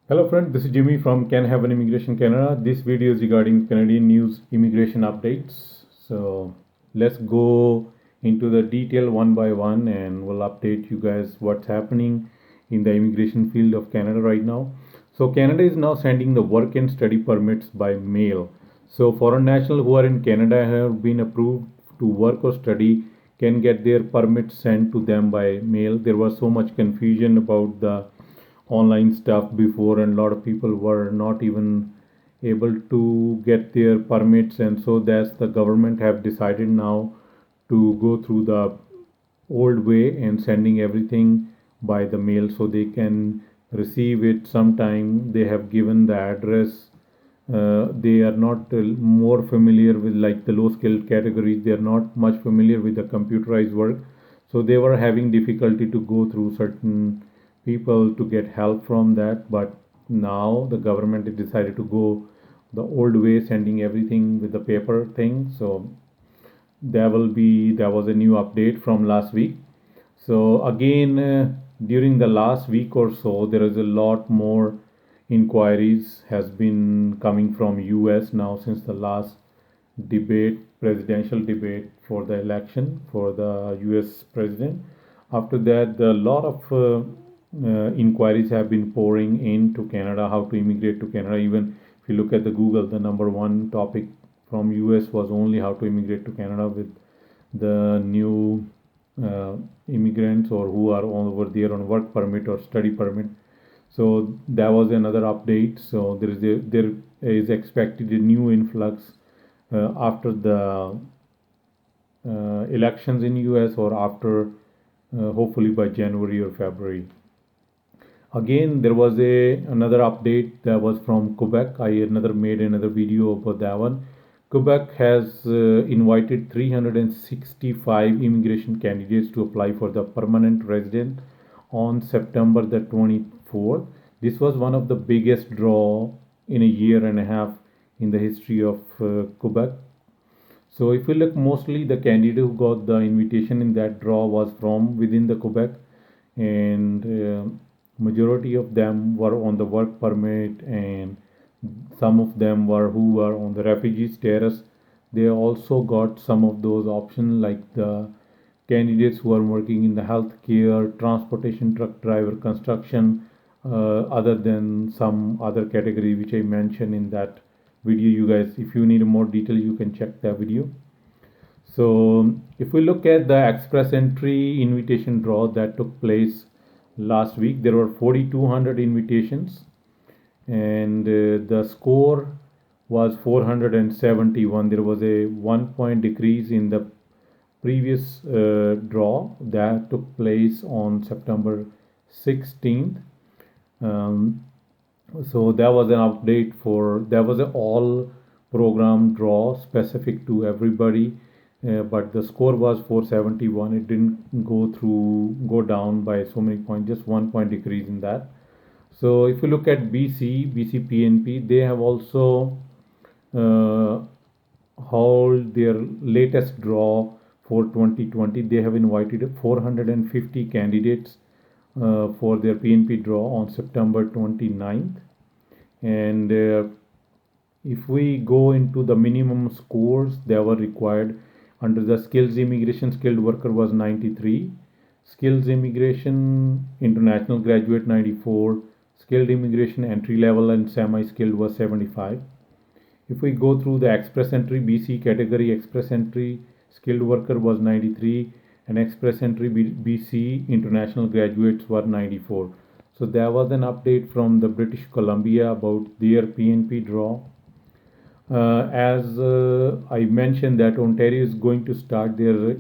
Hello friend, this is Jimmy from Can Have an Immigration Canada. This video is regarding Canadian news immigration updates. So let's go into the detail one by one and we'll update you guys what's happening in the immigration field of Canada right now. So Canada is now sending the work and study permits by mail. So foreign nationals who are in Canada have been approved to work or study can get their permits sent to them by mail. There was so much confusion about the online stuff before, and a lot of people were not even able to get their permits, and so that's the government have decided now to go through the old way and sending everything by the mail so they can receive it sometime. They have given the address. They are not more familiar with like the low skilled categories. They are not much familiar with the computerized work, so they were having difficulty to go through certain people to get help from that. But now the government has decided to go the old way, sending everything with the paper thing. So there was a new update from last week. So again, during the last week or so, there is a lot more inquiries has been coming from US now since the last presidential debate for the election for the US president. After that, a lot of inquiries have been pouring into Canada, how to immigrate to Canada. Even if you look at the Google, the number one topic from US was only how to immigrate to Canada with the new immigrants or who are over there on work permit or study permit. So that was another update. So there is expected a new influx after the elections in US or after hopefully by January or February. Again, there was a another update that was from Quebec. I another made another video about that one. Quebec has invited 365 immigration candidates to apply for the permanent resident on September the 24th. This was one of the biggest draw in a year and a half in the history of Quebec. So if you look, mostly the candidate who got the invitation in that draw was from within the Quebec, and majority of them were on the work permit, and some of them were who were on the refugee status. They also got some of those options like the candidates who are working in the healthcare, transportation, truck driver, construction, other than some other category which I mentioned in that video. You guys, if you need more detail, you can check that video. So if we look at the express entry invitation draw that took place last week, there were 4,200 invitations, and the score was 471. There was a 1 point decrease in the previous draw that took place on September 16th. Um, so that was an update for that was an all program draw specific to everybody, but the score was 471. It didn't go down by so many points, just 1 point decrease in that. So if you look at BC PNP, they have also uh, hold their latest draw for 2020. They have invited 450 candidates for their PNP draw on September 29th. And if we go into the minimum scores that were required under the skills immigration, skilled worker was 93, skills immigration international graduate 94, skilled immigration entry level and semi skilled was 75. If we go through the express entry BC category, express entry skilled worker was 93, and express entry BC international graduates were 94. So there was an update from the British Columbia about their PNP draw. As I mentioned that Ontario is going to start their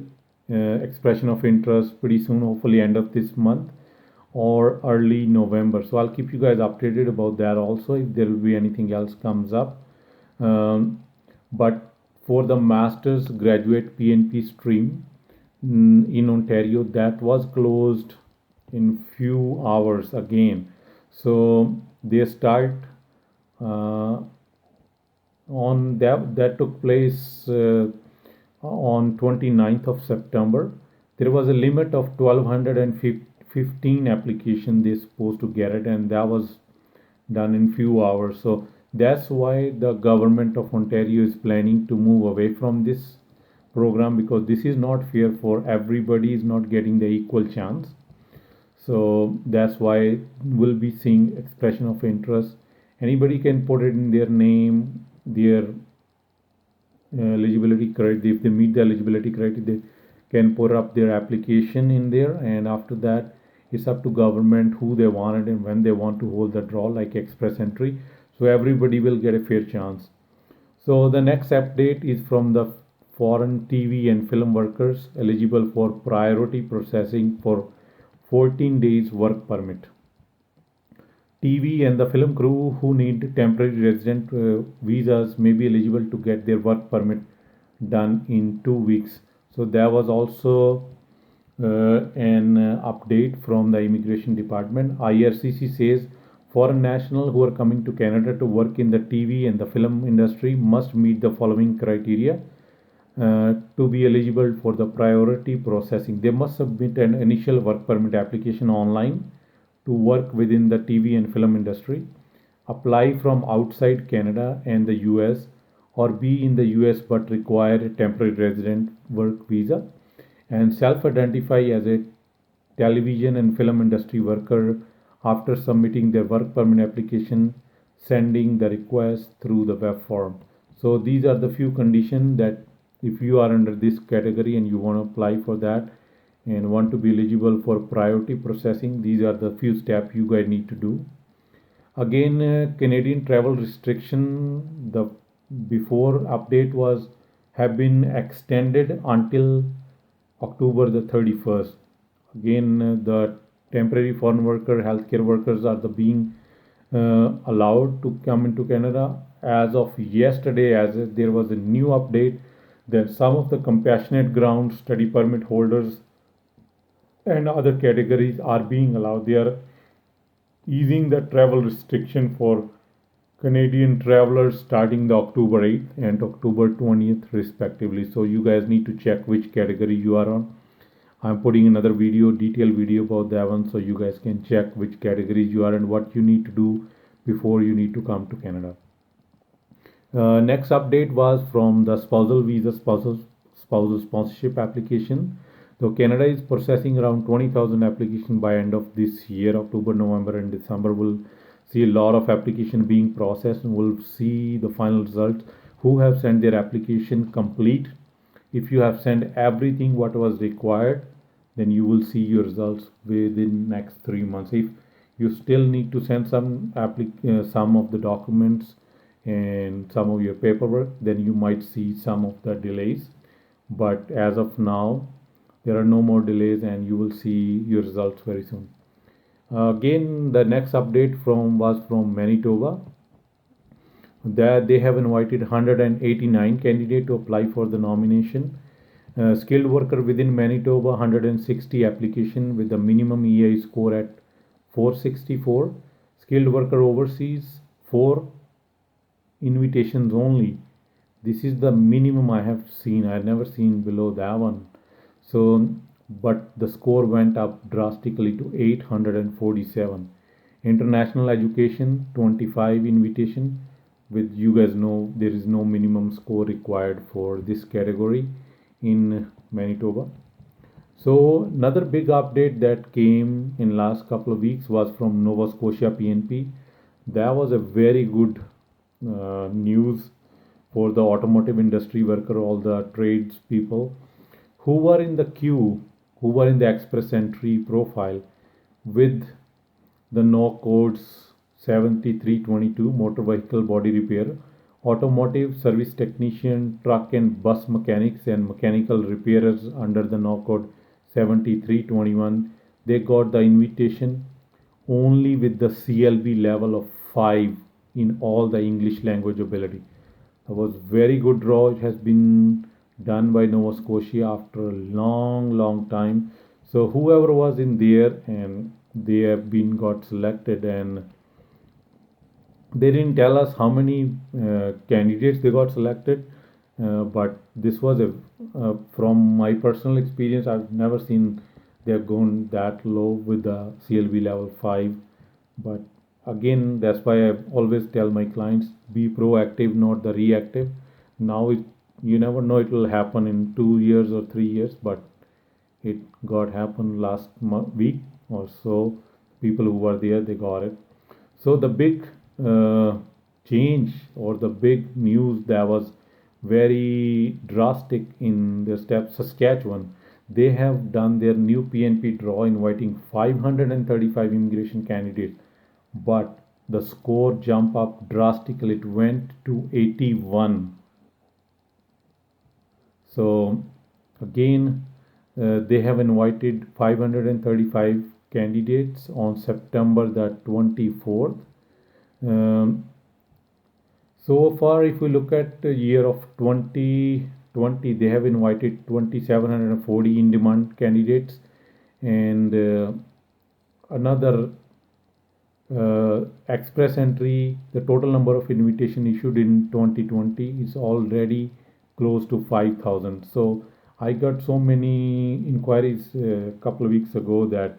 expression of interest pretty soon, hopefully end of this month or early November. So I'll keep you guys updated about that also if there will be anything else comes up. But for the master's graduate PNP stream in Ontario, that was closed in few hours again. So they start uh, on that took place on 29th of September. There was a limit of 1215 applications they supposed to get it, and that was done in few hours. So that's why the government of Ontario is planning to move away from this program, because this is not fair for everybody is not getting the equal chance. So that's why we'll be seeing expression of interest. Anybody can put it in their name, their eligibility criteria. If they meet the eligibility criteria, they can put up their application in there, and after that it's up to government who they want it and when they want to hold the draw, like express entry, so everybody will get a fair chance. So the next update is from the foreign TV and film workers eligible for priority processing for 14 days work permit. TV and the film crew who need temporary resident visas may be eligible to get their work permit done in 2 weeks. So there was also an update from the immigration department. IRCC says foreign nationals who are coming to Canada to work in the TV and the film industry must meet the following criteria to be eligible for the priority processing. They must submit an initial work permit application online to work within the TV and film industry, apply from outside Canada and the US, or be in the US but require a temporary resident work visa, and self identify as a television and film industry worker after submitting their work permit application, sending the request through the web form. So these are the few conditions that if you are under this category and you want to apply for that and want to be eligible for priority processing, these are the few steps you guys need to do. Again, Canadian travel restriction, the before update was have been extended until October the 31st. Again, the temporary foreign worker, healthcare workers are the being allowed to come into Canada. As of yesterday, as there was a new update that some of the compassionate ground study permit holders and other categories are being allowed. They are easing the travel restriction for Canadian travelers starting the October 8th and October 20th respectively. So you guys need to check which category you are on. I'm putting another video, detailed video about that one, so you guys can check which categories you are and what you need to do before you need to come to Canada. Next update was from the spousal visa, spousal sponsorship application. So Canada is processing around 20,000 applications by end of this year, October, November, and December. We'll see a lot of application being processed, and we'll see the final results. Who have sent their application complete? If you have sent everything what was required, then you will see your results within next 3 months. If you still need to send some of the documents and some of your paperwork, then you might see some of the delays. But as of now, there are no more delays and you will see your results very soon. Again, the next update was from Manitoba. That they have invited 189 candidates to apply for the nomination. Skilled worker within Manitoba, 160 application with the minimum EI score at 464. Skilled worker overseas, 4 invitations only. This is the minimum I have seen. I have never seen below that one. So, but the score went up drastically to 847. International education, 25 invitation. With you guys know there is no minimum score required for this category in Manitoba. So another big update that came in last couple of weeks was from Nova Scotia PNP. That was a very good news for the automotive industry worker, all the trades people who were in the queue, who were in the express entry profile with the no codes 7322 motor vehicle body repair, automotive service technician, truck and bus mechanics, and mechanical repairers under the no code 7321. They got the invitation only with the CLB level of 5 in all the English language ability. That was very good draw. It has been done by Nova Scotia after a long time. So whoever was in there and they have been got selected, and they didn't tell us how many candidates they got selected, but this was a from my personal experience, I've never seen they have gone that low with the CLB level 5. But again, that's why I always tell my clients, be proactive, not the reactive. Now you never know, it will happen in 2 years or 3 years, but it got happened last week or so. People who were there, they got it. So the big uh, change or the big news that was very drastic in the step Saskatchewan, they have done their new PNP draw inviting 535 immigration candidates, but the score jumped up drastically. It went to 81. So again, they have invited 535 candidates on September the 24th. Um, so far, if we look at the year of 2020, they have invited 2,740 in-demand candidates, and another express entry, the total number of invitation issued in 2020 is already close to 5,000. So I got so many inquiries a couple of weeks ago that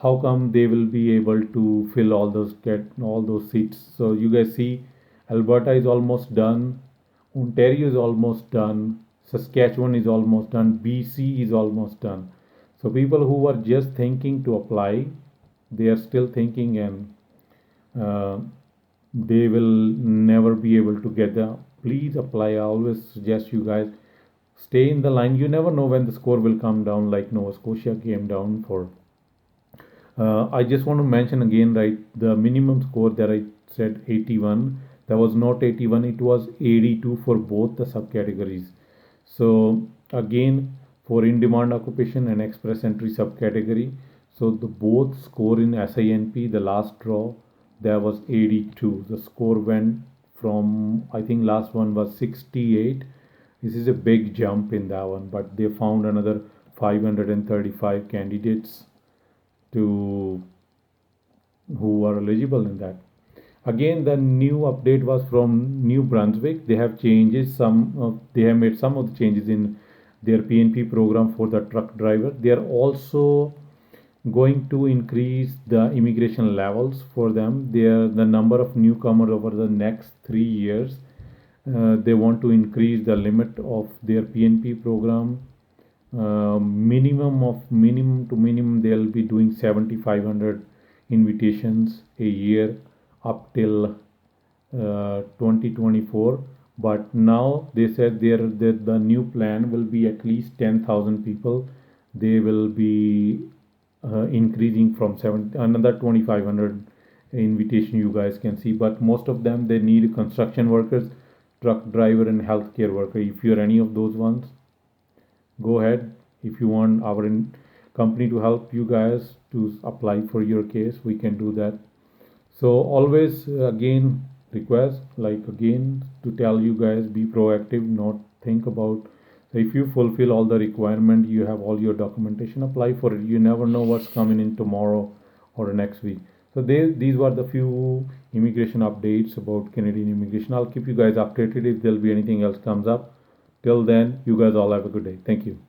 how come they will be able to fill all those, get all those seats. So you guys see, Alberta is almost done, Ontario is almost done, Saskatchewan is almost done, BC is almost done. So people who were just thinking to apply, they are still thinking, and uh, they will never be able to get the, please apply. I always suggest you guys stay in the line. You never know when the score will come down, like Nova Scotia came down for. I just want to mention again, right, the minimum score that I said 81, that was not 81, it was 82 for both the subcategories. So again, for in-demand occupation and express entry subcategory, so the both score in SINP, the last draw, there was 82. The score went from, I think last one was 68. This is a big jump in that one, but they found another 535 candidates to who are eligible in that. Again, the new update was from New Brunswick. They have changes they have made some of the changes in their PNP program for the truck driver. They are also going to increase the immigration levels for them. The number of newcomers over the next 3 years. They want to increase the limit of their PNP program. Minimum to minimum, they'll be doing 7,500 invitations a year up till 2024. But now they said the new plan will be at least 10,000 people. They will be increasing from another 2,500 invitation you guys can see. But most of them, they need construction workers, truck driver, and healthcare worker. If you're any of those ones, go ahead. If you want our company to help you guys to apply for your case, we can do that. So always again request, like again, to tell you guys, be proactive, not think about. So if you fulfill all the requirement, you have all your documentation, apply for it. You never know what's coming in tomorrow or next week. So these were the few immigration updates about Canadian immigration. I'll keep you guys updated if there'll be anything else comes up. Till then, you guys all have a good day. Thank you.